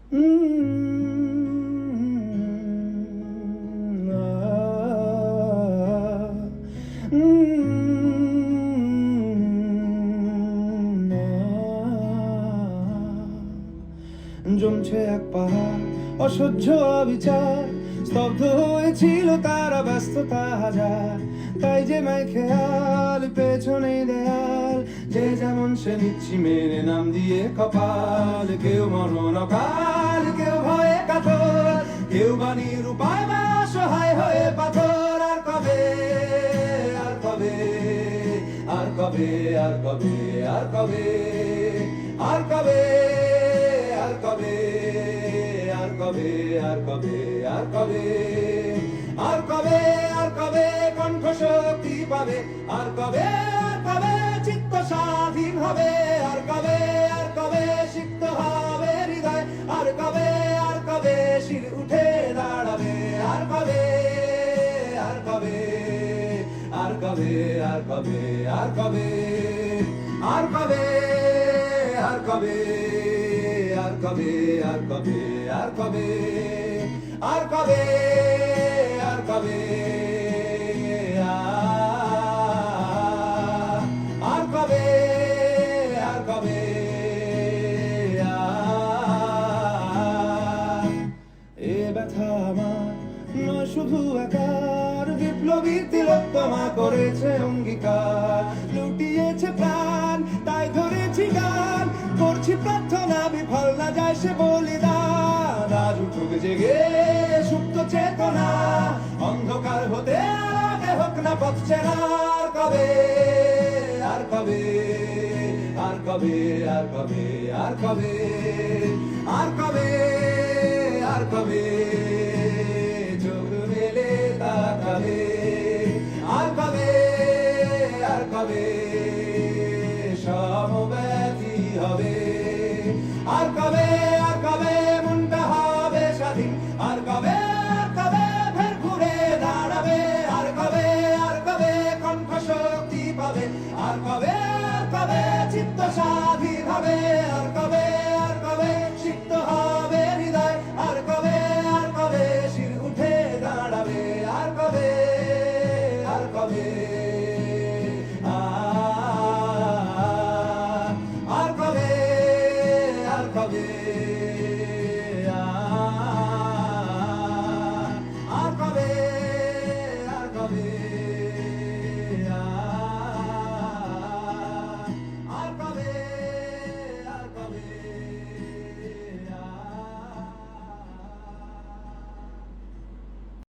জমছে এক পাহাড় অসহ্য অবিচার, স্তব্ধ হয়েছিল তারা ব্যস্ততা হাজার। তাই যে মাই খেয়াল পেছনে দেয়াল, যে যেমন সে নিচ্ছি মেনে নাম দিয়ে কপাল। কেউ মরণ অকাল, কেউ ভয়ে কাতর, কেউ বাণীর উপায় বা অসহায় হয়ে পাথর। আর কবে, আর কবে, আর কবে, আর কবে, আর কবে, আর কবে, আর কবে, আর কবে, আর কবে, আর কবে, আর কবে, আর কবে কণ্ঠ শক্তি পাবে? আর কবে, আর কবে চিত্ত স্বাধীন হবে? আর কবে, আর কবে সিক্ত হবে হৃদয়? আর কবে, আর কবে শির উঠে দাঁড়াবে? আর কবে, আর কবে, আর কবে, আর কবে, আর কবে, আর কবে, আর কবে, আর কবে, আর কবে, আর কবে, আর কবে, আর কবে, আর কবে, আর কবে, এ ব্যথা আমার নয় শুধু একার, বিপ্লবী তিলোত্তমা করেছে অঙ্গীকার। লুটিয়েছে প্রাণ তাই ধরেছি গান, করছি প্রার্থনা বিফল না যায় সে বলিদান। আজ উঠুক জেগে সুপ্ত চেতনা, অন্ধকার হতে আগে হোক না পথ চেনা। আর কবে, আর কবে, আর কবে, আর কবে, আর কবে, আর কবে, আর কবে চোখ মেলে তাকাবে? আর কবে, আর কবে সমব্যথী হবে? আর কবে, আর কবে মনটা হবে স্বাধীন? আর কবে, আর কবে ফের ঘুরে দাঁড়াবে? আর কবে, আর কবে কণ্ঠ শক্তি পাবে? আর কবে, আর কবে চিত্ত স্বাধীন হবে? আর কবে, আর কবে সিক্ত হবে হৃদয়? আর কবে, আর কবে শির উঠে দাঁড়াবে? আর কবে, আর কবে, আর কবে, আর কবে।